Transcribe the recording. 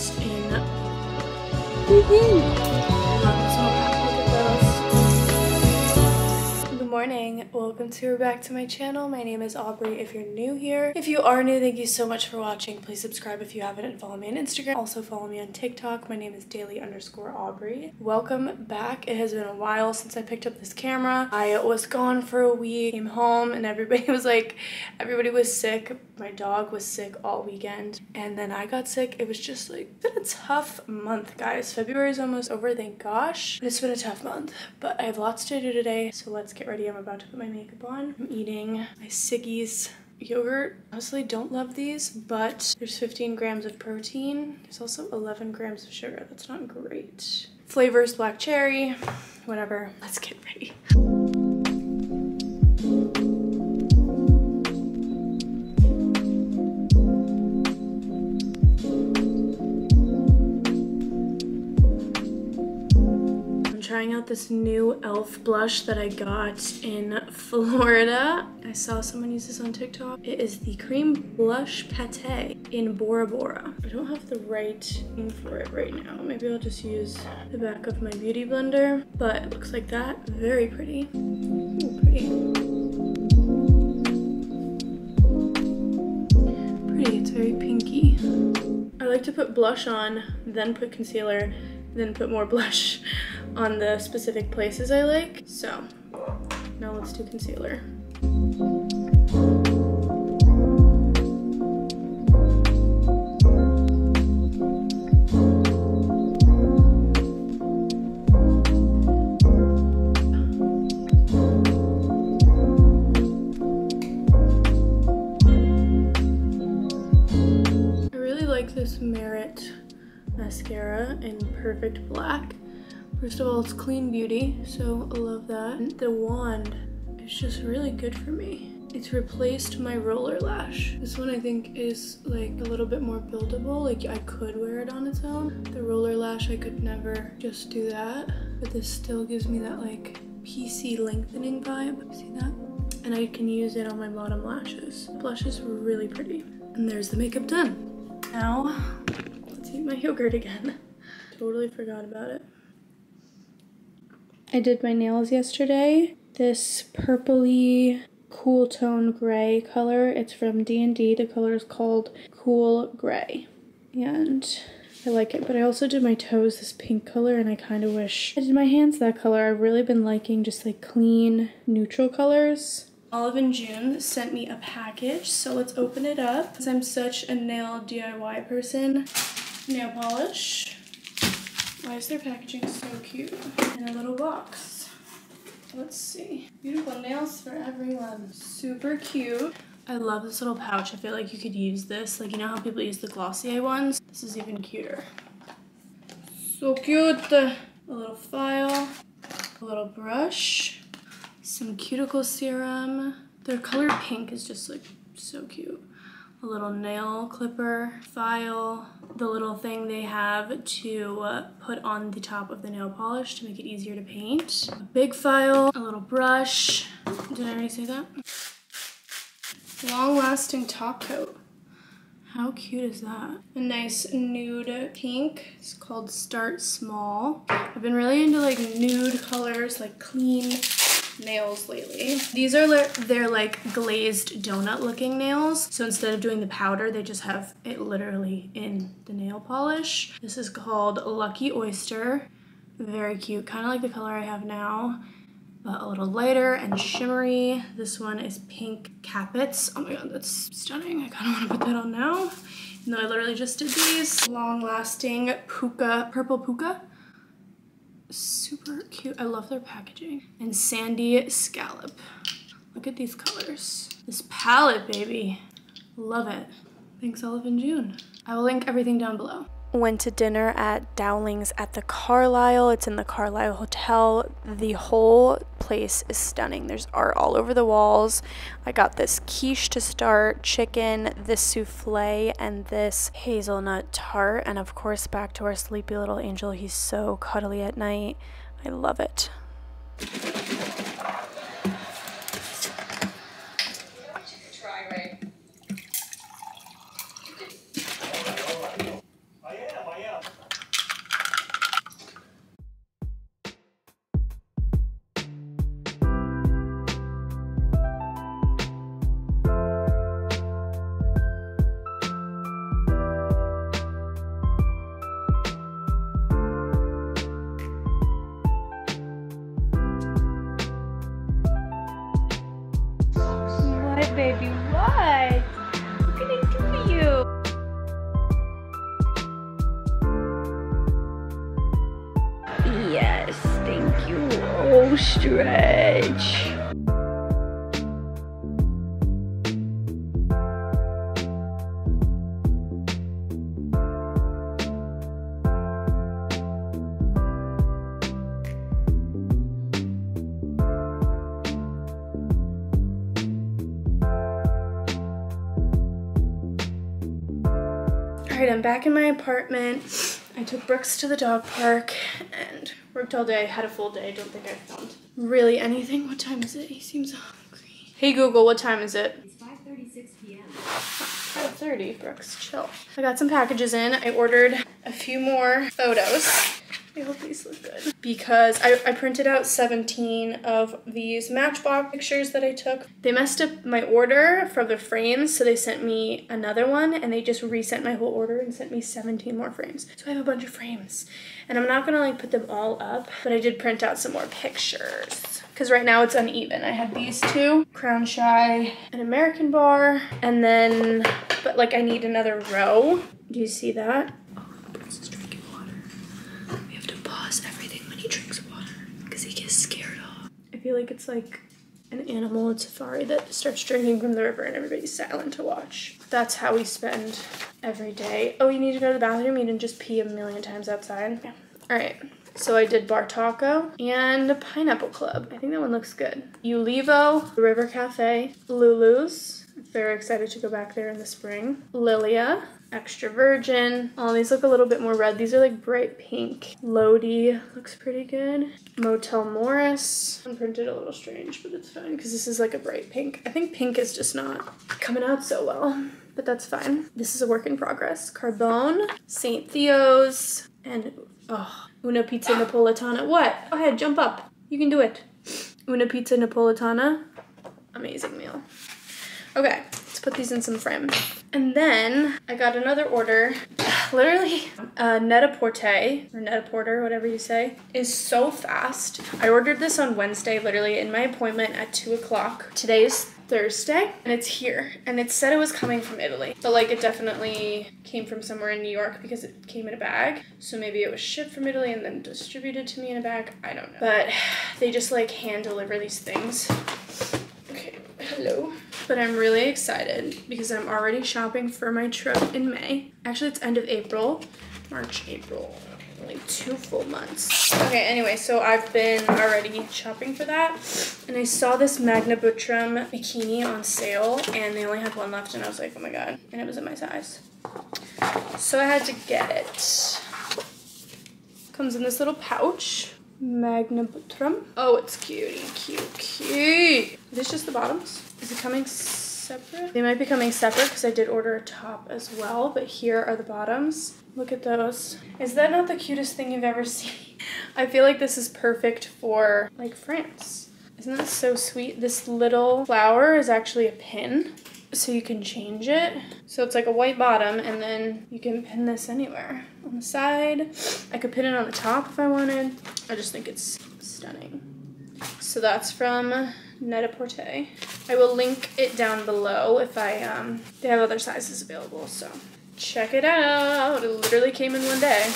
in. Look at those. Good morning. Welcome or back to my channel. My name is Aubrey if you're new here. If you are new, thank you so much for watching. Please subscribe if you haven't and follow me on Instagram. Also follow me on TikTok. My name is daily_Aubrey. Welcome back. It has been a while since I picked up this camera. I was gone for a week, came home, and everybody was sick. My dog was sick all weekend, and then I got sick. It was just like, been a tough month, guys. February is almost over, thank gosh. But it's been a tough month, but I have lots to do today, so let's get ready. I'm about to put my makeup on. I'm eating my Siggi's yogurt. Honestly, don't love these, but there's 15 grams of protein. There's also 11 grams of sugar. That's not great. Flavors, black cherry, whatever. Let's get ready. Trying out this new e.l.f. blush that I got in Florida. I saw someone use this on TikTok. It is the Cream Blush Pate in Bora Bora. I don't have the right thing for it right now. Maybe I'll just use the back of my beauty blender, but it looks like that. Very pretty. Ooh, pretty. Pretty, it's very pinky. I like to put blush on, then put concealer, then put more blush on the specific places I like. So now let's do concealer. I really like this Merit mascara in Perfect Black. First of all, it's clean beauty, so I love that. The wand is just really good for me. It's replaced my roller lash. This one I think is like a little bit more buildable. Like I could wear it on its own. The roller lash, I could never just do that. But this still gives me that like PC lengthening vibe. See that? And I can use it on my bottom lashes. The blush is really pretty. And there's the makeup done. Now, let's eat my yogurt again. Totally forgot about it. I did my nails yesterday. This purpley cool tone gray color. It's from D&D. The color is called Cool Gray. And I like it. But I also did my toes this pink color, and I kind of wish I did my hands that color. I've really been liking just like clean, neutral colors. Olive & June sent me a package, so let's open it up. Because I'm such a nail DIY person. Nail polish. Why is their packaging so cute? In a little box. Let's see. Beautiful nails for everyone. Super cute. I love this little pouch. I feel like you could use this. Like, you know how people use the Glossier ones? This is even cuter. So cute. A little file. A little brush. Some cuticle serum. Their color pink is just like so cute. A little nail clipper, file, the little thing they have to put on the top of the nail polish to make it easier to paint. A big file, a little brush. Did I already say that? Long-lasting top coat. How cute is that? A nice nude pink. It's called Start Small. I've been really into like nude colors, like clean nails lately. These are they're like glazed donut looking nails. So instead of doing the powder, they just have it literally in the nail polish. This is called Lucky Oyster. Very cute, kind of like the color I have now, but a little lighter and shimmery. This one is Pink Capits. Oh my god, that's stunning. I kind of want to put that on now. Even though I literally just did these. Long lasting puka, purple puka. Super cute. I love their packaging. And Sandy Scallop. Look at these colors. This palette, baby. Love it. Thanks, Olive & June. I will link everything down below. Went to dinner at Dowling's at the Carlisle. It's in the Carlisle Hotel. The whole place is stunning. There's art all over the walls. I got this quiche to start, chicken, this souffle, and this hazelnut tart. And of course, back to our sleepy little angel. He's so cuddly at night. I love it. What? What can I do for you? Yes, thank you. Oh, stretch. All right, I'm back in my apartment. I took Brooks to the dog park and worked all day, had a full day. Don't think I filmed really anything. What time is it? He seems hungry. Hey Google, what time is it? It's 5:36 p.m. 5:30, Brooks, chill. I got some packages in. I ordered a few more photos. I hope these look good. Because I printed out 17 of these Matchbox pictures that I took. They messed up my order for the frames, so they sent me another one, and they just resent my whole order and sent me 17 more frames. So I have a bunch of frames. And I'm not gonna like put them all up, but I did print out some more pictures. Because right now it's uneven. I had these two, Crown Shy, an American Bar, and then, but like I need another row. Do you see that? Oh, Brooks is drinking water. We have to pause everything when he drinks water because he gets scared off. I feel like it's like an animal in safari that starts drinking from the river and everybody's silent to watch. That's how we spend every day. Oh, you need to go to the bathroom? You didn't just pee a million times outside? Yeah. All right. So I did Bar Taco and Pineapple Club. I think that one looks good. Ulivo, River Cafe, Lulu's. Very excited to go back there in the spring. Lilia, Extra Virgin. Oh, these look a little bit more red. These are like bright pink. Lodi looks pretty good. Motel Morris. Unprinted a little strange, but it's fine because this is like a bright pink. I think pink is just not coming out so well, but that's fine. This is a work in progress. Carbone, St. Theo's, and oh, Una Pizza Napolitana. What? Go ahead, jump up. You can do it. Una Pizza Napolitana. Amazing meal. Okay, let's put these in some frames. And then I got another order. Literally, Net-a-Porter, or Net-a-Porter, whatever you say, is so fast. I ordered this on Wednesday, literally in my appointment at 2 o'clock. Today is Thursday, and it's here. And it said it was coming from Italy, but like it definitely came from somewhere in New York because it came in a bag. So maybe it was shipped from Italy and then distributed to me in a bag. I don't know. But they just like hand deliver these things. Okay, hello. But I'm really excited because I'm already shopping for my trip in May. Actually, it's end of April. March, April. Like 2 full months. Okay, anyway, so I've been already shopping for that. And I saw this Magna Buttram bikini on sale and they only had one left and I was like, oh my god. And it was in my size. So I had to get it. Comes in this little pouch. Magna Buttram. Oh, it's cutie, cute. Is this just the bottoms? Is it coming separate? They might be coming separate because I did order a top as well, but here are the bottoms. Look at those. Is that not the cutest thing you've ever seen? I feel like this is perfect for like France. Isn't that so sweet? This little flower is actually a pin, so you can change it. So it's like a white bottom and then you can pin this anywhere. On the side, I could pin it on the top if I wanted. I just think it's stunning. So that's from Net-a-Porter. I will link it down below if they have other sizes available, so check it out. It literally came in one day.